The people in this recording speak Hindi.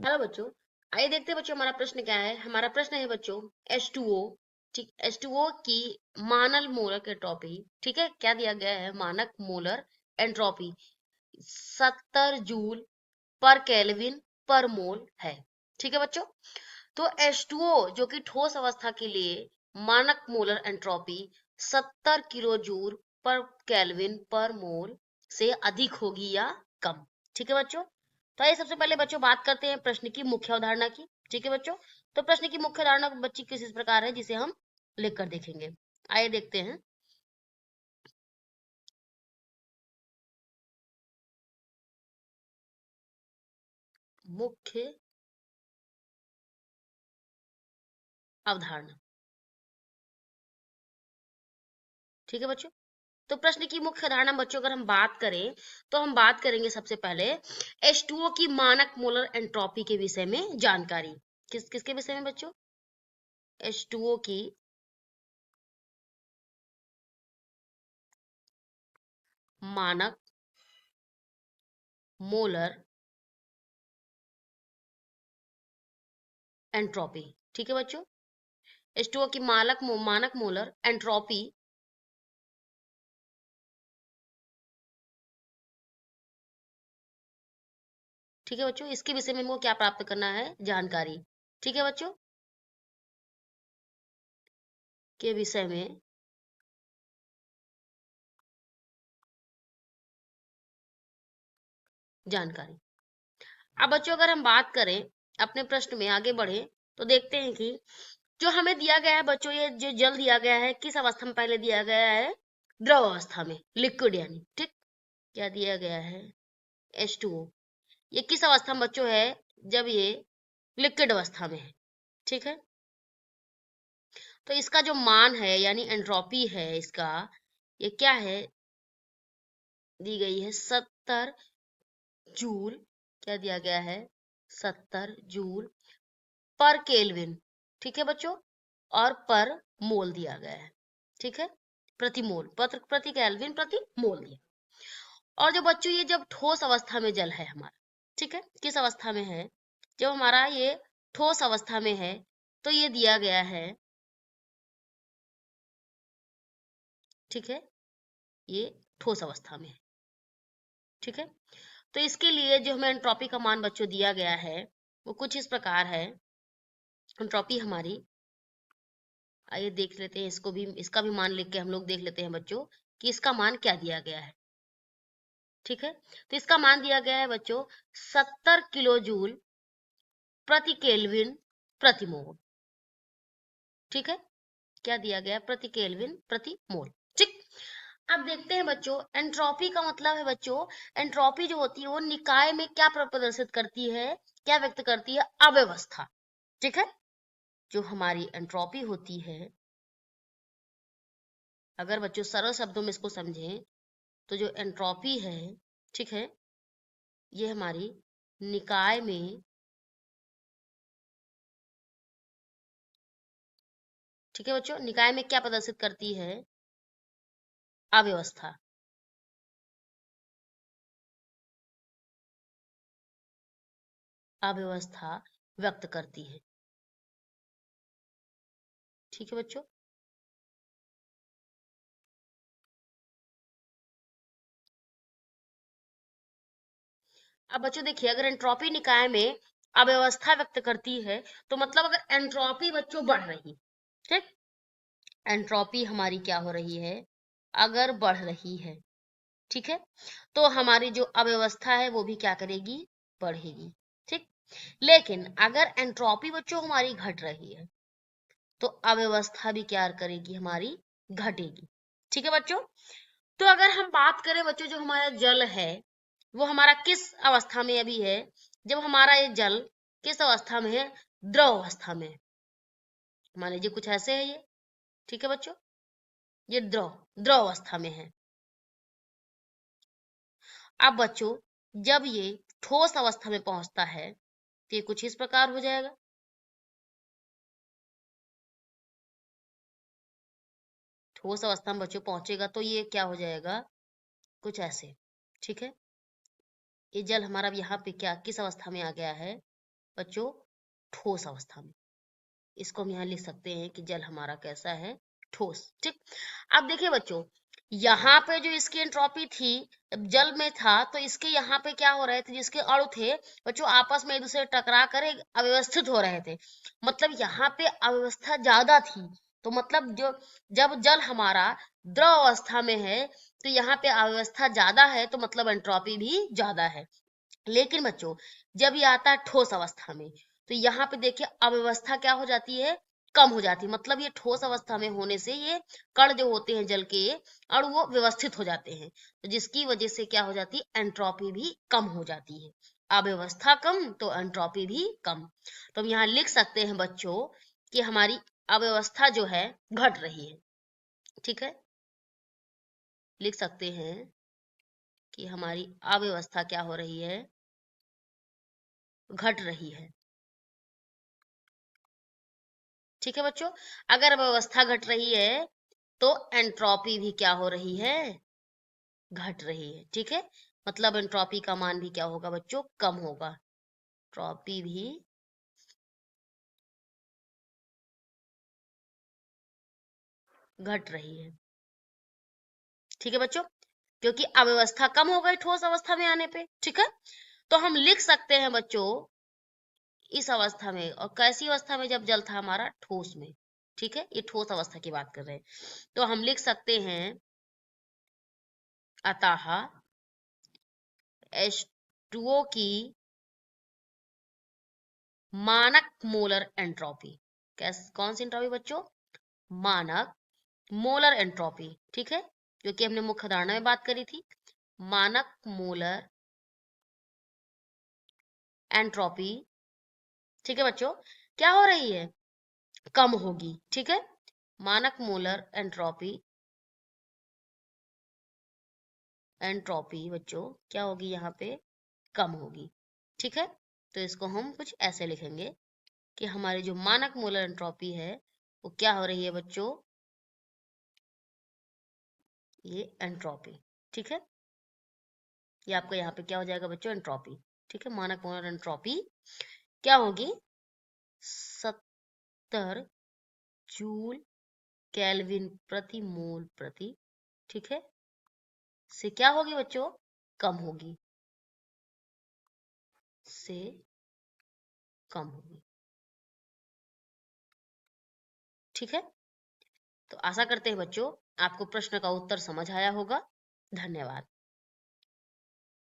हेलो बच्चों, आइए देखते हैं बच्चों हमारा प्रश्न क्या है। हमारा प्रश्न है बच्चों H2O। ठीक, H2O की मानक मोलर एंट्रोपी। ठीक है, क्या दिया गया है? मानक मोलर एंट्रोपी 70 जूल पर केल्विन पर मोल है। ठीक है बच्चों, तो H2O जो कि ठोस अवस्था के लिए मानक मोलर एंट्रोपी 70 किलो जूल पर केल्विन पर मोल से अधिक होगी या कम। ठीक है बच्चों, तो आइए सबसे पहले बच्चों बात करते हैं प्रश्न की मुख्य अवधारणा की। ठीक है बच्चों, तो प्रश्न की मुख्य अवधारणा बच्ची किस इस प्रकार है जिसे हम लिखकर देखेंगे। आइए देखते हैं। मुख्य अवधारणा। ठीक है बच्चों, तो प्रश्न की मुख्य धारणा बच्चों अगर हम बात करें तो हम बात करेंगे सबसे पहले H2O की मानक मोलर एंट्रोपी के विषय में जानकारी। किसके विषय में बच्चों? H2O की मानक मोलर एंट्रोपी। ठीक है बच्चों, H2O की मानक मोलर एंट्रोपी ठीक है बच्चों, इसके विषय में हमको क्या प्राप्त करना है? जानकारी। ठीक है बच्चों, के विषय में जानकारी। अब बच्चों अगर हम बात करें अपने प्रश्न में आगे बढ़े तो देखते हैं कि जो हमें दिया गया है बच्चों, ये जो जल दिया गया है किस अवस्था में पहले दिया गया है? द्रव अवस्था में, लिक्विड यानी। ठीक, क्या दिया गया है? H2O। ये किस अवस्था में बच्चों है? जब ये लिक्विड अवस्था में है। ठीक है, तो इसका जो मान है यानी एंट्रोपी है इसका, ये क्या है? दी गई है 70 जूल। क्या दिया गया है? 70 जूल पर केल्विन। ठीक है बच्चों, और पर मोल दिया गया है। ठीक है, प्रति मोल, प्रति केल्विन प्रति मोल दिया। और जो बच्चों ये जब ठोस अवस्था में जल है हमारा, ठीक है, किस अवस्था में है? जब हमारा ये ठोस अवस्था में है तो ये दिया गया है। ठीक है, ये ठोस अवस्था में है। ठीक है, तो इसके लिए जो हमें एंट्रोपी का मान बच्चों दिया गया है वो कुछ इस प्रकार है। एंट्रोपी हमारी, आइए देख लेते हैं इसको भी, इसका भी मान लिख के हम लोग देख लेते हैं बच्चों कि इसका मान क्या दिया गया है। ठीक है, तो इसका मान दिया गया है बच्चों 70 किलो जूल प्रति केल्विन प्रति मोल। ठीक है, क्या दिया गया? प्रति केल्विन प्रति मोल। ठीक, अब देखते हैं बच्चों एंट्रोपी का मतलब है बच्चों, एंट्रोपी जो होती है वो निकाय में क्या प्रदर्शित करती है, क्या व्यक्त करती है? अव्यवस्था। ठीक है, जो हमारी एंट्रोपी होती है, अगर बच्चों सरल शब्दों में इसको समझें तो जो एंट्रोपी है, ठीक है, ये हमारी निकाय में, ठीक है बच्चों, निकाय में क्या प्रदर्शित करती है? अव्यवस्था। अव्यवस्था व्यक्त करती है। ठीक है बच्चों, अब बच्चों देखिए अगर एंट्रोपी निकाय में अव्यवस्था व्यक्त करती है तो मतलब अगर एंट्रोपी बच्चों बढ़ रही, ठीक, एंट्रोपी हमारी क्या हो रही है? अगर बढ़ रही है, ठीक है, तो हमारी जो अव्यवस्था है वो भी क्या करेगी? बढ़ेगी। ठीक, लेकिन अगर एंट्रोपी बच्चों हमारी घट रही है तो अव्यवस्था भी क्या करेगी? हमारी घटेगी। ठीक है बच्चों, तो अगर हम बात करें बच्चों जो हमारा जल है वो हमारा किस अवस्था में अभी है? जब हमारा ये जल किस अवस्था में है? द्रव अवस्था में। मान लीजिए कुछ ऐसे है ये। ठीक है बच्चों, ये द्रव अवस्था में है। अब बच्चों जब ये ठोस अवस्था में पहुंचता है तो ये कुछ इस प्रकार हो जाएगा। ठोस अवस्था में बच्चों पहुंचेगा तो ये क्या हो जाएगा? कुछ ऐसे। ठीक है, ये जल हमारा अब यहाँ पे क्या किस अवस्था में आ गया है? बच्चों ठोस अवस्था में। इसको हम यहाँ लिख सकते हैं कि जल हमारा कैसा है, ठोस। ठीक, अब देखिए बच्चों, यहाँ पे जो इसकी एंट्रोपी थी, जल में था तो इसके यहाँ पे क्या हो रहे थे, जिसके अणु थे बच्चों आपस में एक दूसरे टकरा कर एक अव्यवस्थित हो रहे थे, मतलब यहाँ पे अव्यवस्था ज्यादा थी। तो मतलब जो जब जल हमारा द्रव अवस्था में है तो यहाँ पे अव्यवस्था ज्यादा है, तो मतलब एंट्रोपी भी ज्यादा है। लेकिन बच्चों जब ये आता है ठोस अवस्था में, तो यहाँ पे देखिए अव्यवस्था क्या हो जाती है, कम हो जाती है। मतलब ये ठोस अवस्था में होने से ये कण जो होते हैं जल के और वो व्यवस्थित हो जाते हैं, तो जिसकी वजह से क्या हो जाती है, एंट्रोपी भी कम हो जाती है। अव्यवस्था कम तो एंट्रोपी भी कम। तो हम यहाँ लिख सकते हैं बच्चों कि हमारी अव्यवस्था जो है घट रही है। ठीक है, लिख सकते हैं कि हमारी अव्यवस्था क्या हो रही है, घट रही है। ठीक है बच्चों, अगर व्यवस्था घट रही है तो एंट्रोपी भी क्या हो रही है, घट रही है। ठीक है, मतलब एंट्रोपी का मान भी क्या होगा बच्चों, कम होगा। एंट्रोपी भी घट रही है। ठीक है बच्चों, क्योंकि अव्यवस्था कम हो गई ठोस अवस्था में आने पे। ठीक है, तो हम लिख सकते हैं बच्चों इस अवस्था में, और कैसी अवस्था में, जब जल था हमारा ठोस में। ठीक है, ये ठोस अवस्था की बात कर रहे हैं, तो हम लिख सकते हैं अतः H2O की मानक मोलर एंट्रोपी, कौन सी एंट्रोपी बच्चों, मानक मोलर एंट्रोपी। ठीक है, जो कि हमने मुख्य धारणा में बात करी थी, मानक मोलर एंट्रोपी। ठीक है बच्चों, क्या हो रही है, कम होगी। ठीक है, मानक मोलर एंट्रोपी, एंट्रोपी बच्चों क्या होगी, यहाँ पे कम होगी। ठीक है, तो इसको हम कुछ ऐसे लिखेंगे कि हमारी जो मानक मोलर एंट्रोपी है वो क्या हो रही है बच्चों, ये एंट्रोपी। ठीक है, ये आपका यहाँ पे क्या हो जाएगा बच्चों, एंट्रोपी। ठीक है, मानक मोलर एंट्रोपी क्या होगी, 70 जूल केल्विन प्रति मोल प्रति, ठीक है, से क्या होगी बच्चों, कम होगी, से कम होगी। ठीक है, तो आशा करते हैं बच्चों आपको प्रश्न का उत्तर समझ आया होगा। धन्यवाद।